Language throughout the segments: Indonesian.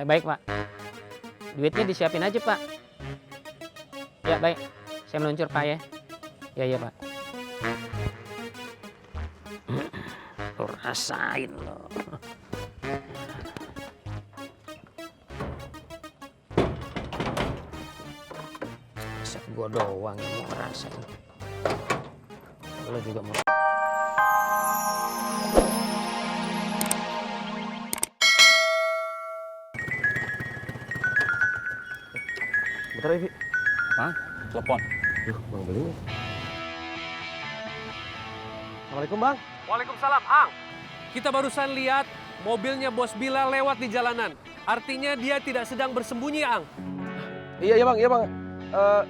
Baik Pak. Duitnya disiapin aja Pak. Ya baik, saya meluncur Pak ya. Ya Pak. Lo rasain lo. Masa gua doang yang mau ngerasain. Lo juga mau. Bentar ya, Vi. Hah? Telepon. Bang Beling. Assalamualaikum, Bang. Waalaikumsalam, Ang. Kita barusan lihat mobilnya Bos Bilal lewat di jalanan. Artinya dia tidak sedang bersembunyi, Ang. Iya, Bang.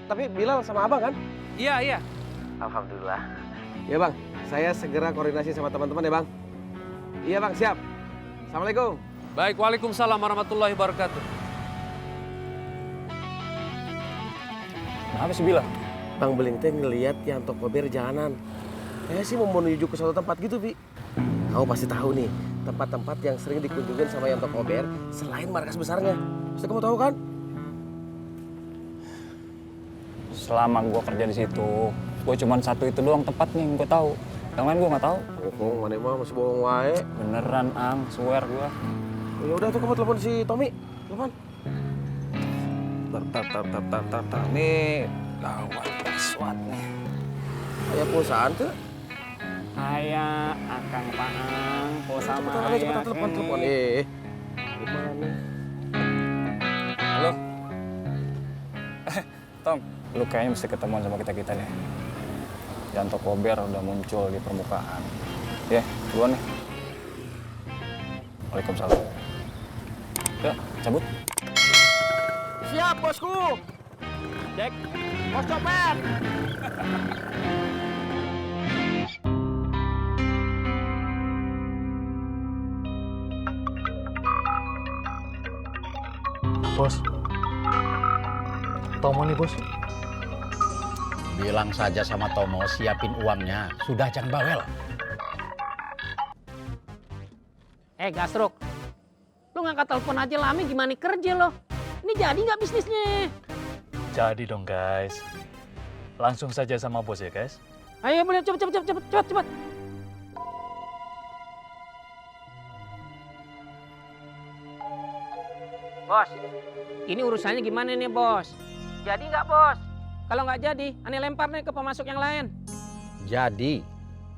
Tapi Bilal sama Abang kan? Iya. Alhamdulillah. Iya, Bang. Saya segera koordinasi sama teman-teman ya, Bang. Iya, Bang. Siap. Assalamualaikum. Baik, waalaikumsalam warahmatullahi wabarakatuh. Kenapa sih bilang? Bang Beling teh ngeliat Yanto Kober jalanan. Kayaknya sih mau menuju ke suatu tempat gitu, Vi. Kamu pasti tahu nih, tempat-tempat yang sering dikunjungin sama Yanto Kober selain markas besarnya. Pasti kamu tahu kan? Selama gue kerja di situ, gue cuma satu itu doang tempat nih yang gue tahu. Yang lain gue nggak tahu. Oh, mana emang masih bohong wae. Beneran, Ang, swear gue. Ya udah tuh kamu telepon si Tommy. Telepon. Tar. Nih, gawat password nih. Kayak perusahaan tuh. Kayak Akang Paang, pulsa Cepetan telepon. Gimana nih? Halo? Tom, lu kayaknya mesti ketemuan sama kita nih. Yanto Kober udah muncul di permukaan. Ya, duluan nih. Waalaikumsalam. Ya, cabut. Siap, bosku. Cek. Bos copet. Bos, Tomo nih bos. Bilang saja sama Tomo siapin uangnya. Sudah, jangan bawel. Gasruk. Lu ngangkat telepon aja lami gimana kerja lo? Ini jadi nggak bisnisnya? Jadi dong guys. Langsung saja sama bos ya guys. Ayo boleh cepet. Bos, ini urusannya gimana nih bos? Jadi nggak bos? Kalau nggak jadi, aneh lempar nih ke pemasok yang lain. Jadi,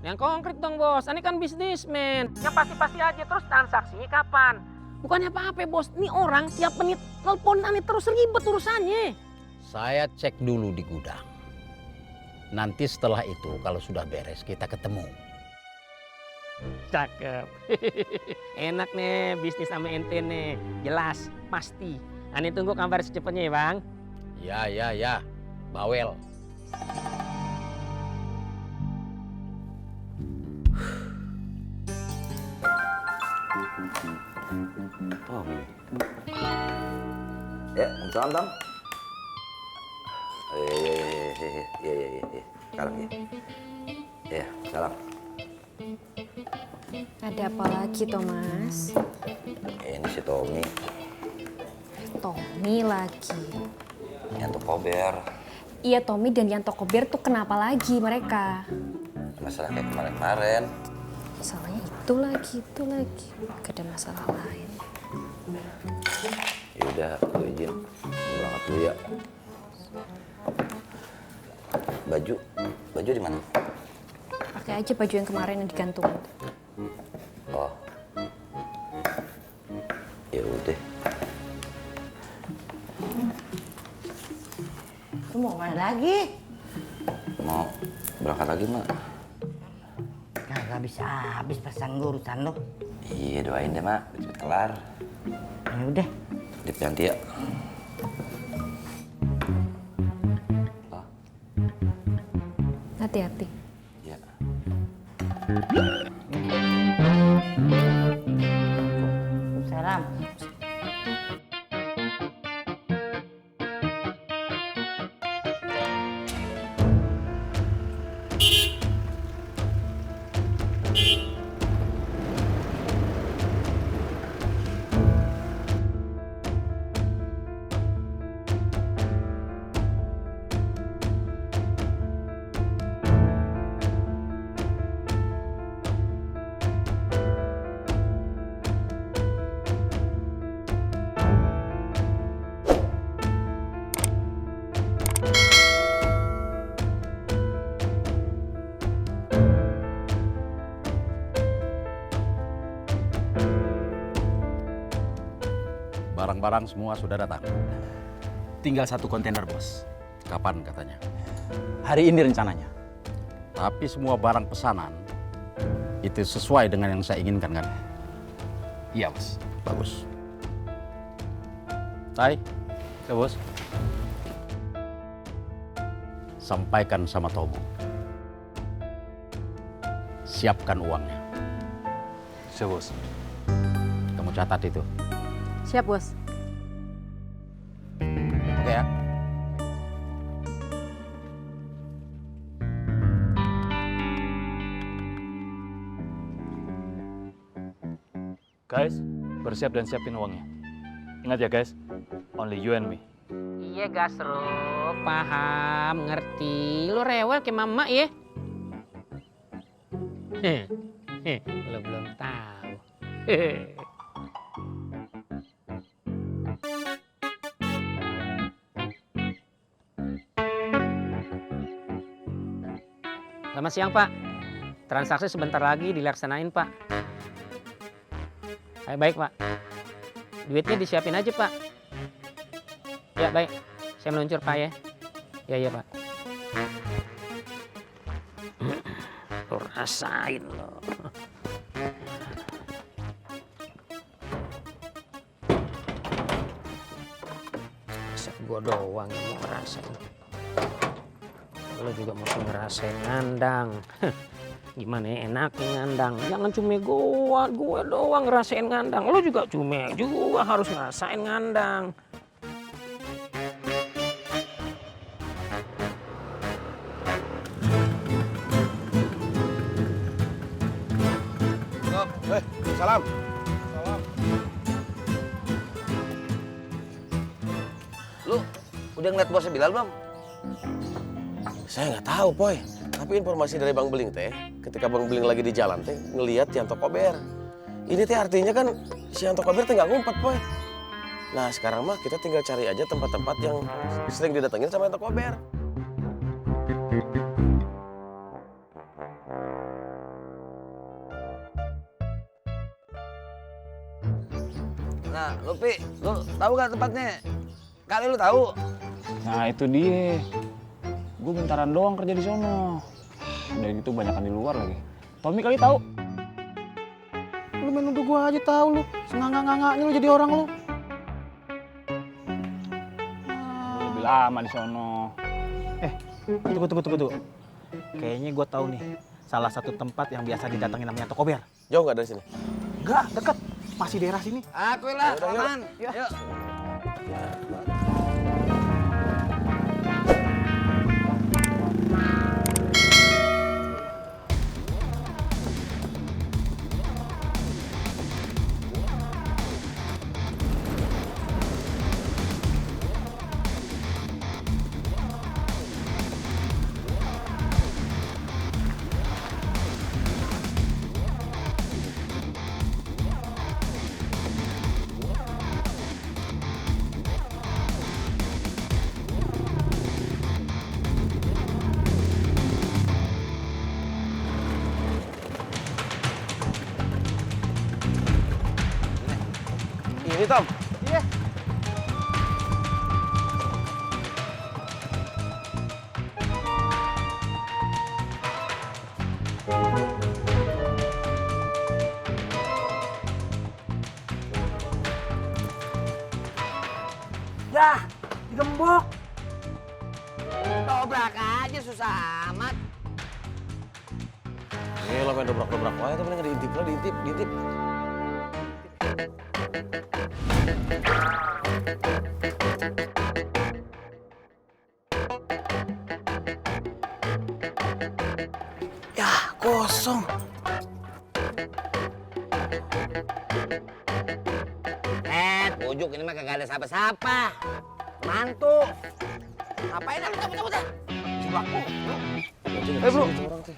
Yang konkret dong bos, aneh kan bisnismen. Yang pasti-pasti aja, terus transaksinya kapan? Bukannya apa-apa bos, ini orang tiap menit telepon aneh terus ribet urusannya. saya cek dulu di gudang. Nanti setelah itu kalau sudah beres kita ketemu. Cakep. Enak nih bisnis sama ente nih. Jelas, pasti. Aneh tunggu kabar secepatnya ya bang. Ya. Bawel. Tommy. Ya, salam Tom. Iya. Sekarang ya. Iya, salam. Ada apa lagi, Thomas? Ini si Tommy, Tommy lagi. Yanto Kober. Iya, Tommy dan Yanto Kober tuh kenapa lagi mereka? Masalah kayak kemarin-kemarin. Masalahnya itu lagi. Gak ada masalah lain. Ya udah, aku izin berangkat dulu ya. Baju di mana? Pakai aja baju yang kemarin yang digantung. Oh. Ya udah. Lu mau mana lagi? Mau berangkat lagi, Mak? Kagak bisa habis pasang urusan lo. Iya, doain deh, Mak. Cepet kelar. Ya udah. Dip ganti ya. Oh, Hati-hati. iya. Salam. Barang-barang semua sudah datang. Tinggal 1 kontainer, Bos. Kapan katanya? Hari ini rencananya. Tapi semua barang pesanan itu sesuai dengan yang saya inginkan kan? Iya, Bos. Bagus. Tai, Ya bos. sampaikan sama Tomo. Siapkan uangnya. Siap bos. Kamu catat itu. Siap, Bos. Oke ya? Guys, bersiap dan siapin uangnya. Ingat ya guys, only you and me. Iya Gasruk, paham, ngerti. Lu rewel kayak mama ya? Lu belum tahu. Selamat siang Pak. Transaksi sebentar lagi dilaksanain Pak. Baik Pak. Duitnya disiapin aja Pak. Ya baik, saya meluncur Pak ya. Ya Pak. Lo rasain lo. Masa gua doang yang mau ngerasain. Lo juga mesti ngerasain ngandang. Gimana ya enaknya ngandang. Jangan cuma gue doang ngerasain ngandang. Lo juga cuma juga harus ngerasain ngandang. Salam. Lu udah ngeliat bosnya Bilal belum? Saya nggak tahu, Poy. Tapi informasi dari Bang Beling teh, ketika Bang Beling lagi di jalan teh, ngelihat Yanto Kober. Ini teh artinya kan si Yanto Kober teh nggak ngumpet, Poy. Nah sekarang mah kita tinggal cari aja tempat-tempat yang sering didatengin sama Yanto Kober. Nah, lu Pi, lu tahu gak tempatnya? Kali lu tahu? Nah itu dia. Gue bentaran doang kerja di sono. Udah gitu banyakan di luar lagi. Tommy kali tahu. Lu main nuduh gua aja tahu lu. Sengangga-ngangganya lu jadi orang lu. Lebih lama di sono. Tunggu. Kayaknya gua tahu nih. Salah satu tempat yang biasa didatangin namanya Yanto Kober. Jauh nggak dari sini? Enggak, deket. Masih daerah sini. Aku lah, Yaudah, yuk. aman. Yuk. Ini Tom. Iya. Dah, digembok. Dobrak aja susah amat. Lo main dobrak-dobrak aja, tapi nggak diintip lah, diintip. Ya, kosong. Pujuk ini mah kagak ada siapa-siapa. Mantu. Ngapain aku cabut-cabut ya? Sebelahku. Bro. Orang teh.